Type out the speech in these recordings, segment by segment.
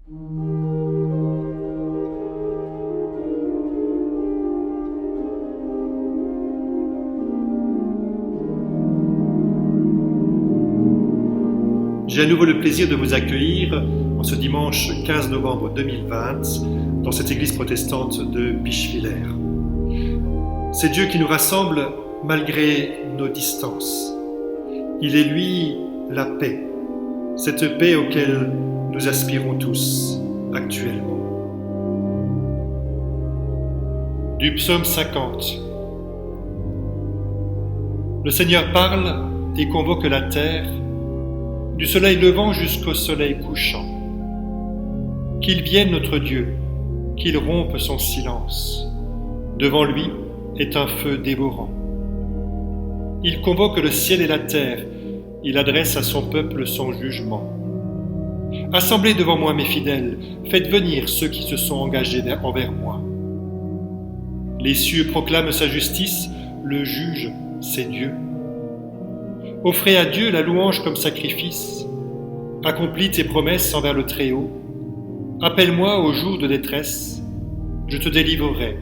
J'ai à nouveau le plaisir de vous accueillir en ce dimanche 15 novembre 2020 dans cette église protestante de Bischwiller. C'est Dieu qui nous rassemble malgré nos distances. Il est lui la paix, cette paix auquel nous aspirons tous actuellement. Du psaume 50. Le Seigneur parle et convoque la terre, du soleil levant jusqu'au soleil couchant. Qu'il vienne notre Dieu, qu'il rompe son silence. Devant lui est un feu dévorant. Il convoque le ciel et la terre, il adresse à son peuple son jugement. Assemblez devant moi mes fidèles, faites venir ceux qui se sont engagés envers moi. Les cieux proclament sa justice, le juge, c'est Dieu. Offrez à Dieu la louange comme sacrifice. Accomplis tes promesses envers le Très-Haut. Appelle-moi au jour de détresse. Je te délivrerai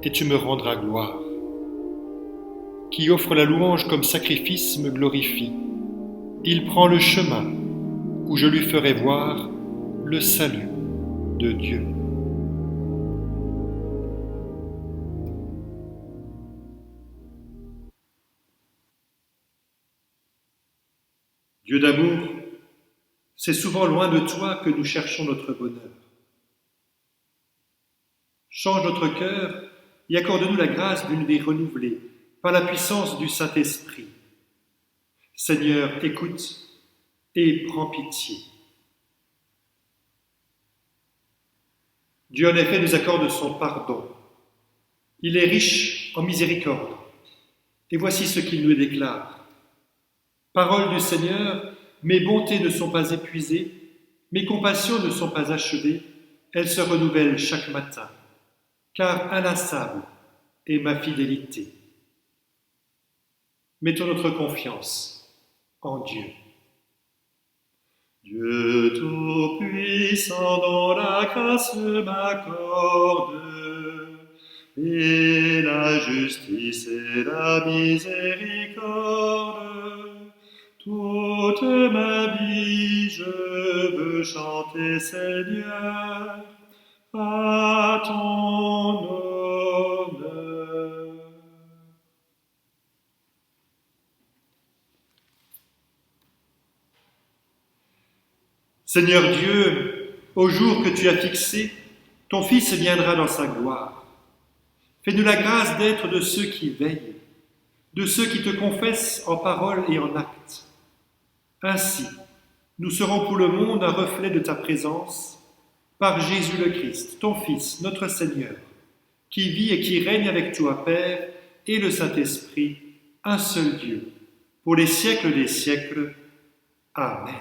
et tu me rendras gloire. Qui offre la louange comme sacrifice me glorifie. Il prend le chemin où je lui ferai voir le salut de Dieu. Dieu d'amour, c'est souvent loin de toi que nous cherchons notre bonheur. Change notre cœur et accorde-nous la grâce d'une vie renouvelée par la puissance du Saint-Esprit. Seigneur, écoute et prends pitié. Dieu en effet nous accorde son pardon. Il est riche en miséricorde. Et voici ce qu'il nous déclare. Parole du Seigneur, mes bontés ne sont pas épuisées, mes compassions ne sont pas achevées, elles se renouvellent chaque matin, car inlassable est ma fidélité. Mettons notre confiance en Dieu. Dieu Tout-Puissant, dont la grâce m'accorde, et la justice et la miséricorde, toute ma vie, je veux chanter, Seigneur, à ton honneur. Seigneur Dieu, au jour que tu as fixé, ton Fils viendra dans sa gloire. Fais-nous la grâce d'être de ceux qui veillent, de ceux qui te confessent en parole et en acte. Ainsi, nous serons pour le monde un reflet de ta présence, par Jésus le Christ, ton Fils, notre Seigneur, qui vit et qui règne avec toi, Père, et le Saint-Esprit, un seul Dieu, pour les siècles des siècles. Amen.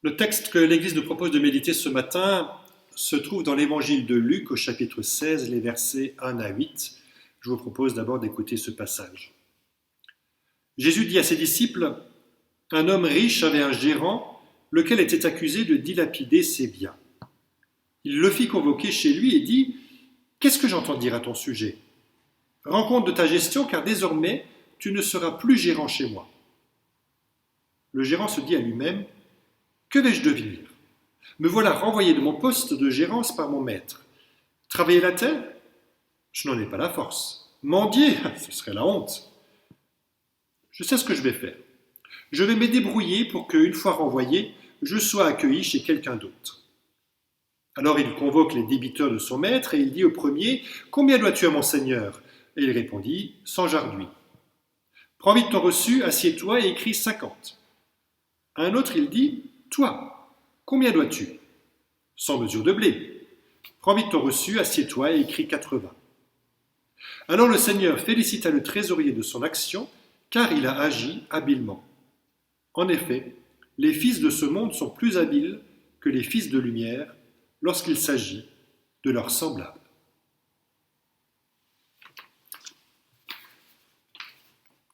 Le texte que l'Église nous propose de méditer ce matin se trouve dans l'Évangile de Luc au chapitre 16, les versets 1 à 8. Je vous propose d'abord d'écouter ce passage. Jésus dit à ses disciples, « Un homme riche avait un gérant, lequel était accusé de dilapider ses biens. Il le fit convoquer chez lui et dit, « Qu'est-ce que j'entends dire à ton sujet ? Rends compte de ta gestion, car désormais, tu ne seras plus gérant chez moi. » Le gérant se dit à lui-même, « Que vais-je devenir ? Me voilà renvoyé de mon poste de gérance par mon maître. Travailler la terre ? Je n'en ai pas la force. Mendier ? Ce serait la honte. Je sais ce que je vais faire. Je vais me débrouiller pour qu'une fois renvoyé, je sois accueilli chez quelqu'un d'autre. » Alors il convoque les débiteurs de son maître et il dit au premier, « Combien dois-tu à mon seigneur ?» Et il répondit, « 100 jarduis. »« Prends vite ton reçu, assieds-toi et écris 50. » À un autre il dit, « Toi, combien dois-tu ? 100 mesures de blé. Prends vite ton reçu, assieds-toi et écris 80. » Alors le Seigneur félicita le trésorier de son action, car il a agi habilement. En effet, les fils de ce monde sont plus habiles que les fils de lumière lorsqu'il s'agit de leurs semblables.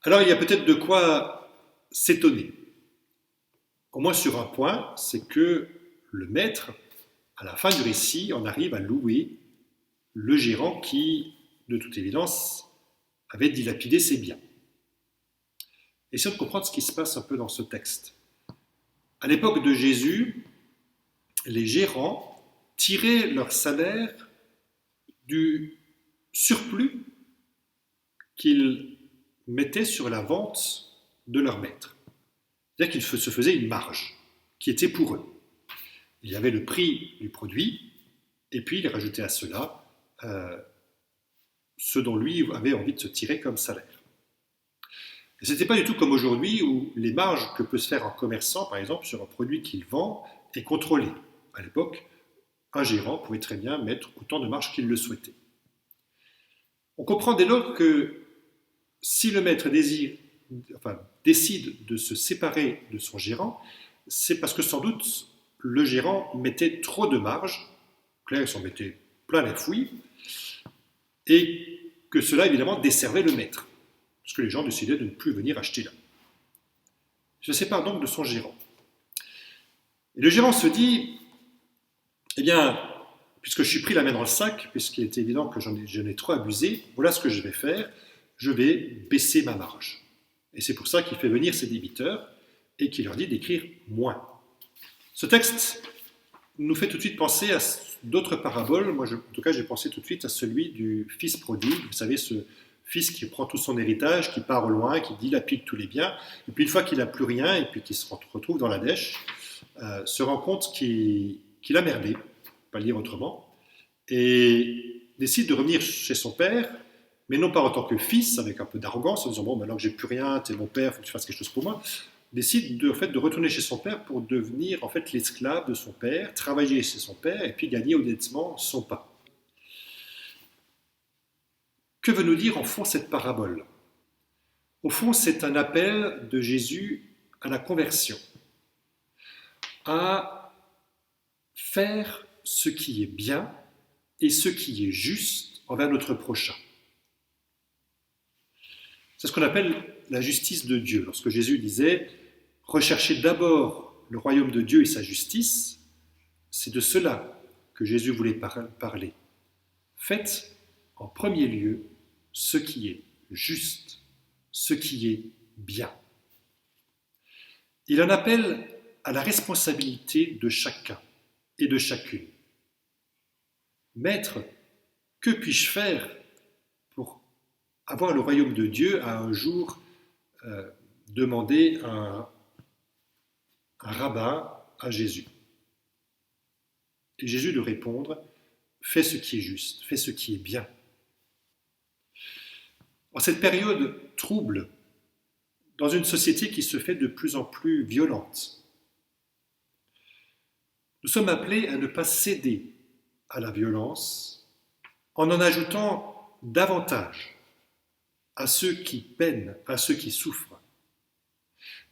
Alors il y a peut-être de quoi s'étonner. au moins sur un point, c'est que le maître, à la fin du récit, en arrive à louer le gérant qui, de toute évidence, avait dilapidé ses biens. Essayons de comprendre ce qui se passe un peu dans ce texte. À l'époque de Jésus, les gérants tiraient leur salaire du surplus qu'ils mettaient sur la vente de leur maître. C'est-à-dire qu'ils se faisaient une marge qui était pour eux. Il y avait le prix du produit, et puis il rajoutait à cela ce dont lui avait envie de se tirer comme salaire. Et ce n'était pas du tout comme aujourd'hui où les marges que peut se faire un commerçant, par exemple, sur un produit qu'il vend, est contrôlée. À l'époque, un gérant pouvait très bien mettre autant de marge qu'il le souhaitait. On comprend dès lors que si le maître décide de se séparer de son gérant, c'est parce que sans doute le gérant mettait trop de marge, clair, il s'en mettait plein la fouille, et que cela évidemment desservait le maître, parce que les gens décidaient de ne plus venir acheter là. Il se sépare donc de son gérant. Et le gérant se dit, eh bien, puisque je suis pris la main dans le sac, puisqu'il était évident que j'en ai trop abusé, voilà ce que je vais faire, je vais baisser ma marge. Et c'est pour ça qu'il fait venir ses débiteurs et qu'il leur dit d'écrire moins. Ce texte nous fait tout de suite penser à d'autres paraboles. Moi, en tout cas, j'ai pensé tout de suite à celui du fils prodigue. Vous savez, ce fils qui prend tout son héritage, qui part au loin, qui dilapide tous les biens, et puis une fois qu'il n'a plus rien, et puis qu'il se retrouve dans la dèche, se rend compte qu'il a merdé, pas le dire autrement, et décide de revenir chez son père, mais non pas en tant que fils, avec un peu d'arrogance, en disant « bon, maintenant que j'ai plus rien, t'es mon père, il faut que tu fasses quelque chose pour moi », décide de retourner chez son père pour devenir en fait l'esclave de son père, travailler chez son père, et puis gagner honnêtement son pain. Que veut nous dire en fond cette parabole ? Au fond, c'est un appel de Jésus à la conversion, à faire ce qui est bien et ce qui est juste envers notre prochain. C'est ce qu'on appelle la justice de Dieu. Lorsque Jésus disait « Recherchez d'abord le royaume de Dieu et sa justice », c'est de cela que Jésus voulait parler. Faites en premier lieu ce qui est juste, ce qui est bien. Il en appelle à la responsabilité de chacun et de chacune. Maître, que puis-je faire pour avoir le royaume de Dieu, a un jour demandé un rabbin à Jésus. Et Jésus de répondre, fais ce qui est juste, fais ce qui est bien. En cette période trouble, dans une société qui se fait de plus en plus violente, nous sommes appelés à ne pas céder à la violence en ajoutant davantage à ceux qui peinent, à ceux qui souffrent,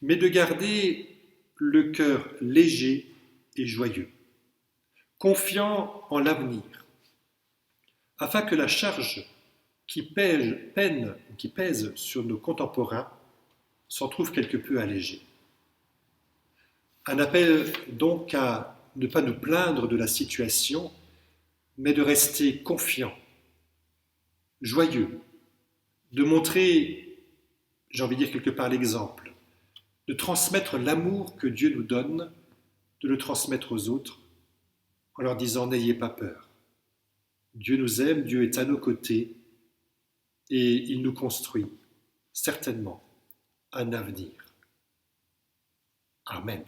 mais de garder le cœur léger et joyeux, confiant en l'avenir, afin que la charge qui pèse sur nos contemporains s'en trouve quelque peu allégée. Un appel donc à ne pas nous plaindre de la situation, mais de rester confiants, joyeux, de montrer, j'ai envie de dire quelque part l'exemple, de transmettre l'amour que Dieu nous donne, de le transmettre aux autres, en leur disant « N'ayez pas peur. Dieu nous aime, Dieu est à nos côtés, et il nous construit certainement un avenir. » Amen.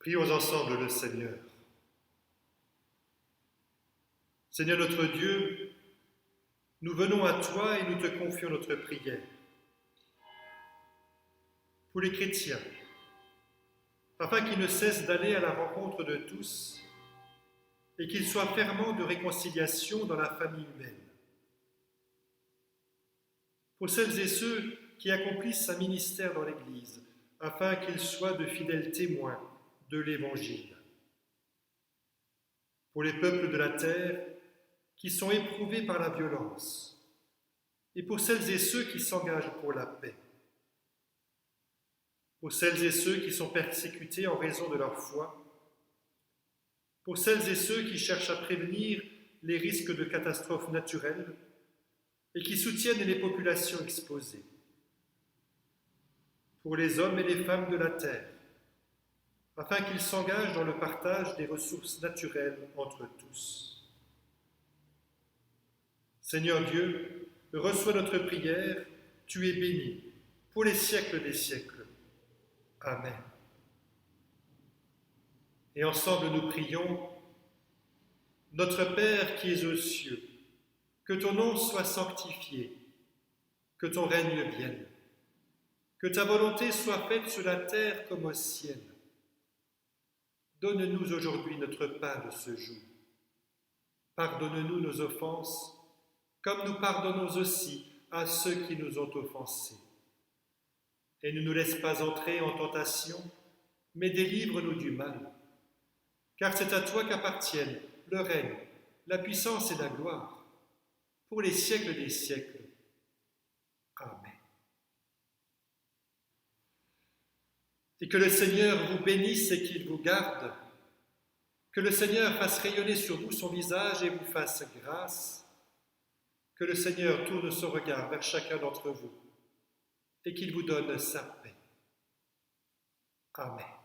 Prions ensemble le Seigneur. Seigneur notre Dieu, nous venons à toi et nous te confions notre prière. Pour les chrétiens, afin qu'ils ne cessent d'aller à la rencontre de tous et qu'ils soient ferments de réconciliation dans la famille humaine. Pour celles et ceux qui accomplissent un ministère dans l'Église, afin qu'ils soient de fidèles témoins de l'Évangile. Pour les peuples de la terre qui sont éprouvés par la violence, et pour celles et ceux qui s'engagent pour la paix. Pour celles et ceux qui sont persécutés en raison de leur foi, pour celles et ceux qui cherchent à prévenir les risques de catastrophes naturelles et qui soutiennent les populations exposées, pour les hommes et les femmes de la terre, afin qu'ils s'engagent dans le partage des ressources naturelles entre tous. Seigneur Dieu, reçois notre prière, tu es béni, pour les siècles des siècles. Amen. Et ensemble nous prions, Notre Père qui es aux cieux, que ton nom soit sanctifié, que ton règne vienne, que ta volonté soit faite sur la terre comme au ciel. Donne-nous aujourd'hui notre pain de ce jour. Pardonne-nous nos offenses, comme nous pardonnons aussi à ceux qui nous ont offensés. Et ne nous laisse pas entrer en tentation, mais délivre-nous du mal. Car c'est à toi qu'appartiennent le règne, la puissance et la gloire, pour les siècles des siècles. Amen. Et que le Seigneur vous bénisse et qu'il vous garde, que le Seigneur fasse rayonner sur vous son visage et vous fasse grâce, que le Seigneur tourne son regard vers chacun d'entre vous et qu'il vous donne sa paix. Amen.